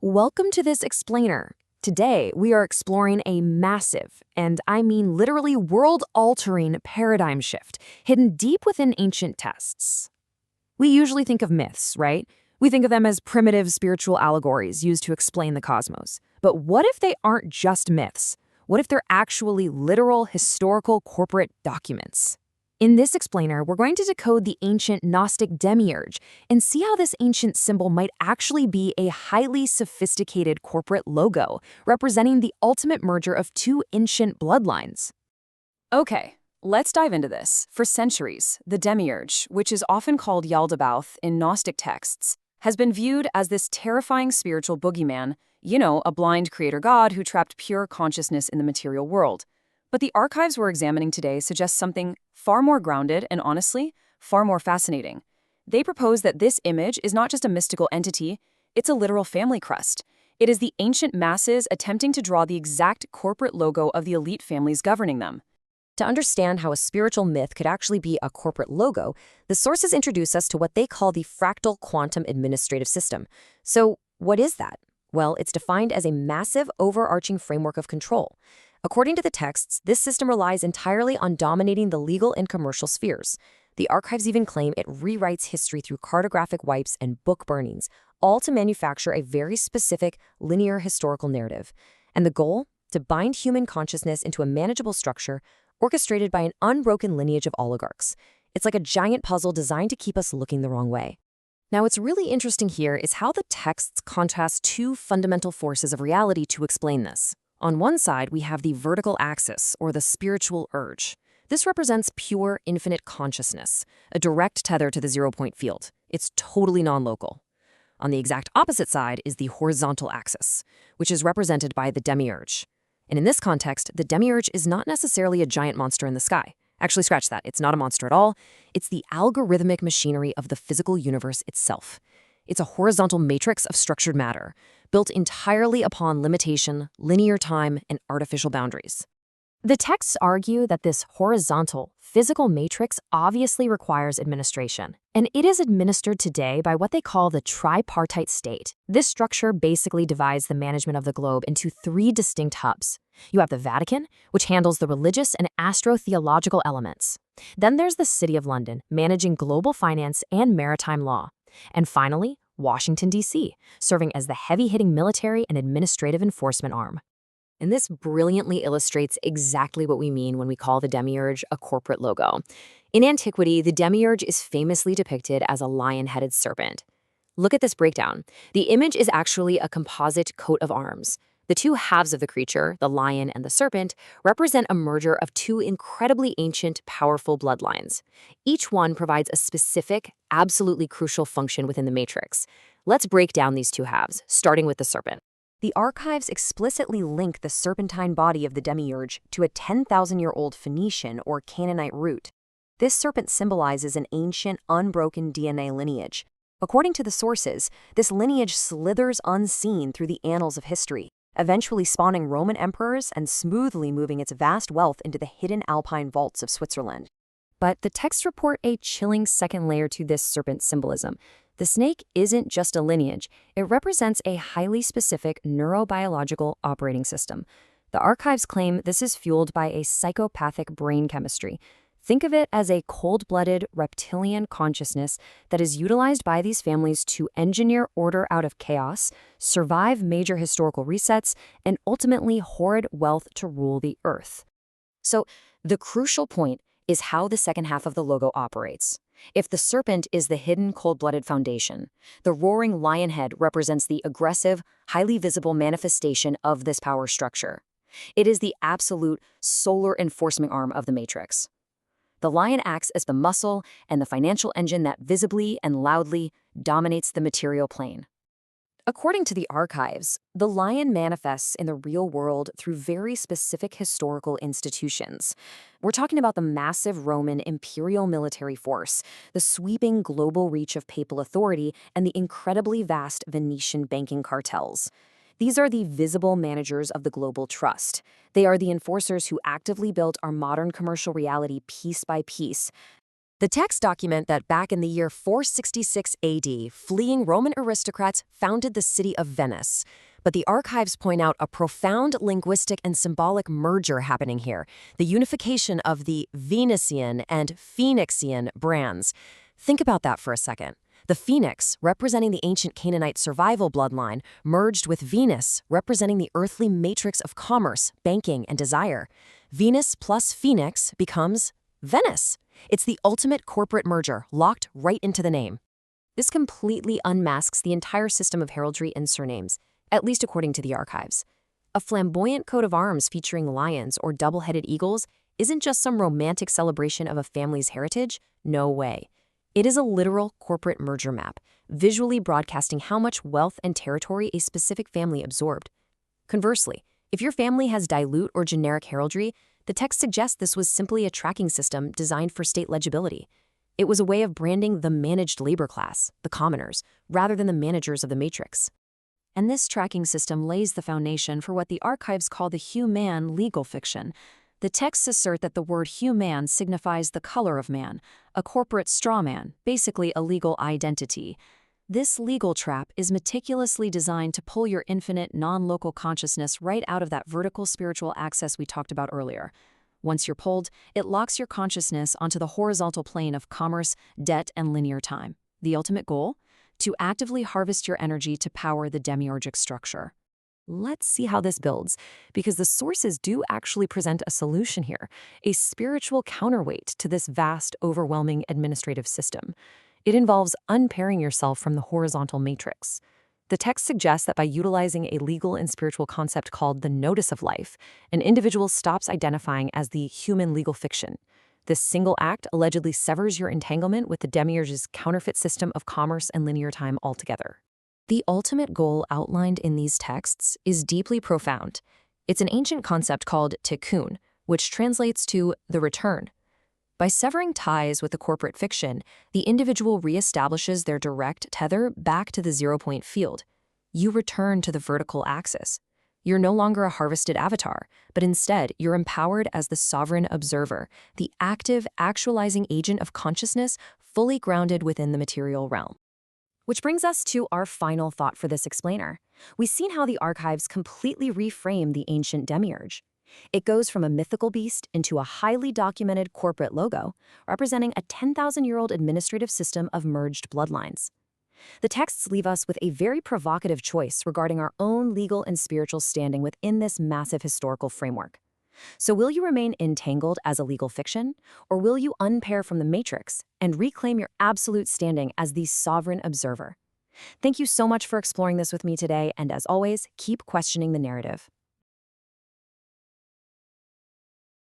Welcome to this explainer. Today, we are exploring a massive, and I mean literally world-altering paradigm shift hidden deep within ancient texts. We usually think of myths, right? We think of them as primitive spiritual allegories used to explain the cosmos. But what if they aren't just myths? What if they're actually literal, historical, corporate documents? In this explainer, we're going to decode the ancient Gnostic Demiurge and see how this ancient symbol might actually be a highly sophisticated corporate logo representing the ultimate merger of two ancient bloodlines. Okay, let's dive into this. For centuries, the Demiurge, which is often called Yaldabaoth in Gnostic texts, has been viewed as this terrifying spiritual boogeyman, a blind creator god who trapped pure consciousness in the material world. But the archives we're examining today suggest something far more grounded and, honestly, far more fascinating. They propose that this image is not just a mystical entity, it's a literal family crest. It is the ancient masses attempting to draw the exact corporate logo of the elite families governing them. To understand how a spiritual myth could actually be a corporate logo, the sources introduce us to what they call the fractal quantum administrative system. So, what is that? Well, it's defined as a massive, overarching framework of control. According to the texts, this system relies entirely on dominating the legal and commercial spheres. The archives even claim it rewrites history through cartographic wipes and book burnings, all to manufacture a very specific, linear historical narrative. And the goal? To bind human consciousness into a manageable structure orchestrated by an unbroken lineage of oligarchs. It's like a giant puzzle designed to keep us looking the wrong way. Now, what's really interesting here is how the texts contrast two fundamental forces of reality to explain this. On one side, we have the vertical axis, or the spiritual urge. This represents pure, infinite consciousness, a direct tether to the zero-point field. It's totally non-local. On the exact opposite side is the horizontal axis, which is represented by the Demiurge. And in this context, the Demiurge is not necessarily a giant monster in the sky. Actually, scratch that. It's not a monster at all. It's the algorithmic machinery of the physical universe itself. It's a horizontal matrix of structured matter, built entirely upon limitation, linear time, and artificial boundaries. The texts argue that this horizontal, physical matrix obviously requires administration, and it is administered today by what they call the tripartite state. This structure basically divides the management of the globe into three distinct hubs. You have the Vatican, which handles the religious and astro-theological elements. Then there's the City of London, managing global finance and maritime law. And finally, Washington, D.C., serving as the heavy-hitting military and administrative enforcement arm. And this brilliantly illustrates exactly what we mean when we call the Demiurge a corporate logo. In antiquity, the Demiurge is famously depicted as a lion-headed serpent. Look at this breakdown. The image is actually a composite coat of arms. The two halves of the creature, the lion and the serpent, represent a merger of two incredibly ancient, powerful bloodlines. Each one provides a specific, absolutely crucial function within the matrix. Let's break down these two halves, starting with the serpent. The archives explicitly link the serpentine body of the Demiurge to a 10,000-year-old Phoenician or Canaanite root. This serpent symbolizes an ancient, unbroken DNA lineage. According to the sources, this lineage slithers unseen through the annals of history, eventually spawning Roman emperors and smoothly moving its vast wealth into the hidden alpine vaults of Switzerland. But the texts report a chilling second layer to this serpent symbolism. The snake isn't just a lineage, it represents a highly specific neurobiological operating system. The archives claim this is fueled by a psychopathic brain chemistry. Think of it as a cold-blooded reptilian consciousness that is utilized by these families to engineer order out of chaos, survive major historical resets, and ultimately hoard wealth to rule the earth. So, the crucial point is how the second half of the logo operates. If the serpent is the hidden cold-blooded foundation, the roaring lion head represents the aggressive, highly visible manifestation of this power structure. It is the absolute solar enforcement arm of the matrix. The lion acts as the muscle and the financial engine that visibly and loudly dominates the material plane. According to the archives, the lion manifests in the real world through very specific historical institutions. We're talking about the massive Roman imperial military force, the sweeping global reach of papal authority, and the incredibly vast Venetian banking cartels. These are the visible managers of the global trust. They are the enforcers who actively built our modern commercial reality piece by piece. The texts document that back in the year 466 AD, fleeing Roman aristocrats founded the city of Venice. But the archives point out a profound linguistic and symbolic merger happening here, the unification of the Venetian and Phoenixian brands. Think about that for a second. The phoenix, representing the ancient Canaanite survival bloodline, merged with Venus, representing the earthly matrix of commerce, banking, and desire. Venus plus Phoenix becomes Venice. It's the ultimate corporate merger, locked right into the name. This completely unmasks the entire system of heraldry and surnames, at least according to the archives. A flamboyant coat of arms featuring lions or double-headed eagles isn't just some romantic celebration of a family's heritage. No way. It is a literal corporate merger map, visually broadcasting how much wealth and territory a specific family absorbed. Conversely, if your family has dilute or generic heraldry, the text suggests this was simply a tracking system designed for state legibility. It was a way of branding the managed labor class, the commoners, rather than the managers of the matrix. And this tracking system lays the foundation for what the archives call the human legal fiction. The texts assert that the word human signifies the color of man, a corporate straw man, basically a legal identity. This legal trap is meticulously designed to pull your infinite, non-local consciousness right out of that vertical spiritual access we talked about earlier. Once you're pulled, it locks your consciousness onto the horizontal plane of commerce, debt, and linear time. The ultimate goal? To actively harvest your energy to power the demiurgic structure. Let's see how this builds, because the sources do actually present a solution here, a spiritual counterweight to this vast, overwhelming administrative system. It involves unpairing yourself from the horizontal matrix. The text suggests that by utilizing a legal and spiritual concept called the notice of life, an individual stops identifying as the human legal fiction. This single act allegedly severs your entanglement with the Demiurge's counterfeit system of commerce and linear time altogether. The ultimate goal outlined in these texts is deeply profound. It's an ancient concept called tikkun, which translates to the return. By severing ties with the corporate fiction, the individual reestablishes their direct tether back to the zero-point field. You return to the vertical axis. You're no longer a harvested avatar, but instead you're empowered as the sovereign observer, the active, actualizing agent of consciousness fully grounded within the material realm. Which brings us to our final thought for this explainer. We've seen how the archives completely reframe the ancient demiurge. It goes from a mythical beast into a highly documented corporate logo, representing a 10,000-year-old administrative system of merged bloodlines. The texts leave us with a very provocative choice regarding our own legal and spiritual standing within this massive historical framework. So will you remain entangled as a legal fiction, or will you unpair from the matrix and reclaim your absolute standing as the sovereign observer? Thank you so much for exploring this with me today, and as always, keep questioning the narrative.